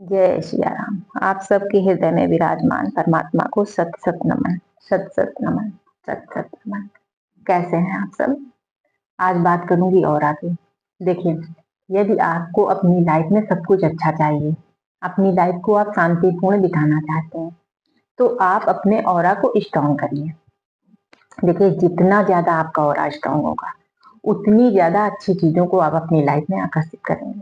जय सिया राम। आप सबके हृदय में विराजमान परमात्मा को सत सत नमन, सत सत नमन, सत सत नमन। कैसे हैं आप सब? आज बात करूंगी और आगे। देखिए, यदि आपको अपनी लाइफ में सब कुछ अच्छा चाहिए, अपनी लाइफ को आप शांतिपूर्ण बिताना चाहते हैं, तो आप अपने ऑरा को स्ट्रॉन्ग करिए। देखिए, जितना ज्यादा आपका ऑरा स्ट्रॉन्ग होगा, उतनी ज्यादा अच्छी चीजों को आप अपनी लाइफ में आकर्षित करेंगे।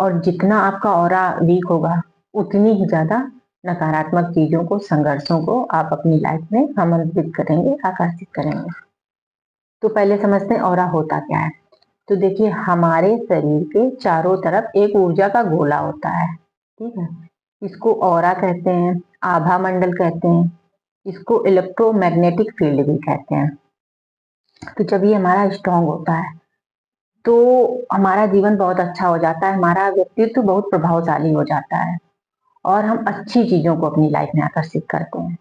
और जितना आपका ऑरा वीक होगा, उतनी ही ज्यादा नकारात्मक चीजों को, संघर्षों को आप अपनी लाइफ में आमंत्रित करेंगे, आकर्षित करेंगे। तो पहले समझते हैं ऑरा होता क्या है। तो देखिए, हमारे शरीर के चारों तरफ एक ऊर्जा का गोला होता है, ठीक है। इसको ऑरा कहते हैं, आभा मंडल कहते हैं, इसको इलेक्ट्रोमैग्नेटिक फील्ड भी कहते हैं। तो जब ये हमारा स्ट्रांग होता है, तो हमारा जीवन बहुत अच्छा हो जाता है, हमारा व्यक्तित्व बहुत प्रभावशाली हो जाता है और हम अच्छी चीजों को अपनी लाइफ में आकर्षित करते हैं।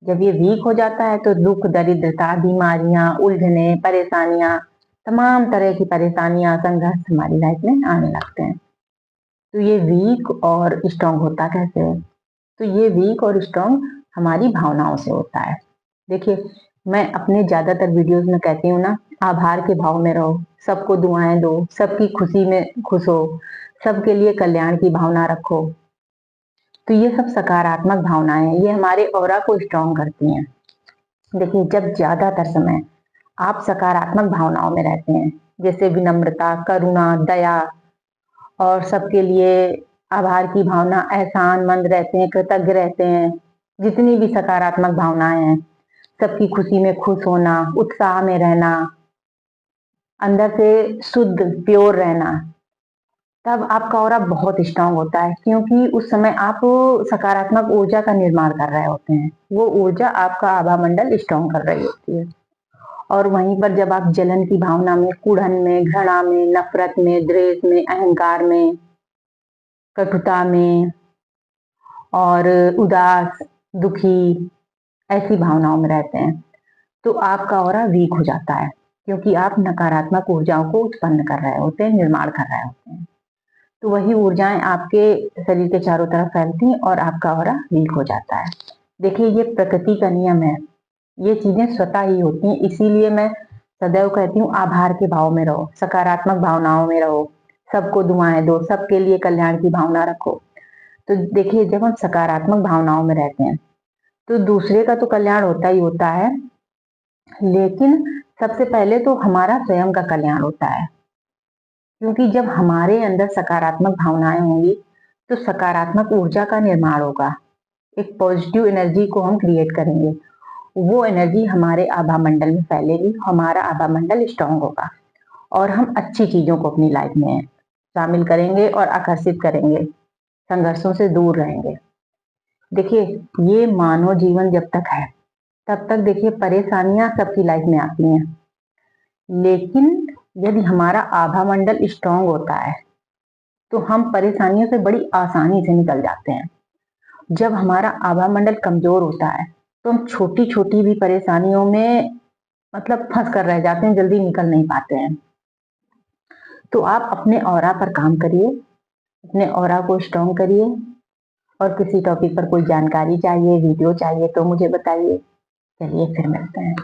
जब ये वीक हो जाता है तो दुख, दरिद्रता, बीमारियां, उलझने, परेशानियां, तमाम तरह की परेशानियां, संघर्ष हमारी लाइफ में आने लगते हैं। तो ये वीक और स्ट्रांग होता कैसे है? तो ये वीक और स्ट्रांग हमारी भावनाओं से होता है। देखिए, मैं अपने ज्यादातर वीडियोस में कहती हूँ ना, आभार के भाव में रहो, सबको दुआएं दो, सबकी खुशी में खुश हो, सबके लिए कल्याण की भावना रखो। तो ये सब सकारात्मक भावनाएं हैं, ये हमारे ऑरा को स्ट्रांग करती हैं। देखिए, जब ज्यादातर समय आप सकारात्मक भावनाओं में रहते हैं, जैसे विनम्रता, करुणा, दया और सबके लिए आभार की भावना, एहसानमंद रहते हैं, कृतज्ञ रहते हैं, जितनी भी सकारात्मक भावनाएं हैं, सबकी खुशी में खुश होना, उत्साह में रहना, अंदर से शुद्ध प्योर रहना, तब आपका ऑरा बहुत स्ट्रांग होता है। क्योंकि उस समय आप सकारात्मक ऊर्जा का निर्माण कर रहे होते हैं, वो ऊर्जा आपका आभा मंडल स्ट्रांग कर रही होती है। और वहीं पर जब आप जलन की भावना में, कुड़न में, घृणा में, नफरत में, द्वेष में, अहंकार में, कटुता में और उदास, दुखी, ऐसी भावनाओं में रहते हैं, तो आपका ऑरा वीक हो जाता है। क्योंकि आप नकारात्मक ऊर्जाओं को उत्पन्न कर रहे होते हैं, निर्माण कर रहे होते हैं। तो वही ऊर्जाएं आपके शरीर के चारों तरफ फैलती हैं और आपका ऑरा वीक हो जाता है। देखिए, ये प्रकृति का नियम है, ये चीजें स्वतः ही होती हैं। इसीलिए मैं सदैव कहती हूँ, आभार के भाव में रहो, सकारात्मक भावनाओं में रहो, सबको दुआएं दो, सबके लिए कल्याण की भावना रखो। तो देखिए, जब हम सकारात्मक भावनाओं में रहते हैं, तो दूसरे का तो कल्याण होता ही होता है, लेकिन सबसे पहले तो हमारा स्वयं का कल्याण होता है। क्योंकि जब हमारे अंदर सकारात्मक भावनाएं होंगी, तो सकारात्मक ऊर्जा का निर्माण होगा, एक पॉजिटिव एनर्जी को हम क्रिएट करेंगे। वो एनर्जी हमारे आभा मंडल में फैलेगी, हमारा आभा मंडल स्ट्रांग होगा और हम अच्छी चीजों को अपनी लाइफ में शामिल करेंगे और आकर्षित करेंगे, संघर्षों से दूर रहेंगे। देखिए, ये मानव जीवन जब तक है, तब तक देखिए परेशानियां सबकी लाइफ में आती हैं, लेकिन यदि हमारा आभा मंडल स्ट्रांग होता है, तो हम परेशानियों से बड़ी आसानी से निकल जाते हैं। जब हमारा आभा मंडल कमजोर होता है, तो हम छोटी छोटी भी परेशानियों में मतलब फंस कर रह जाते हैं, जल्दी निकल नहीं पाते हैं। तो आप अपने ऑरा पर काम करिए, अपने ऑरा को स्ट्रॉन्ग करिए। और किसी टॉपिक पर कोई जानकारी चाहिए, वीडियो चाहिए, तो मुझे बताइए। चलिए, फिर मिलते हैं।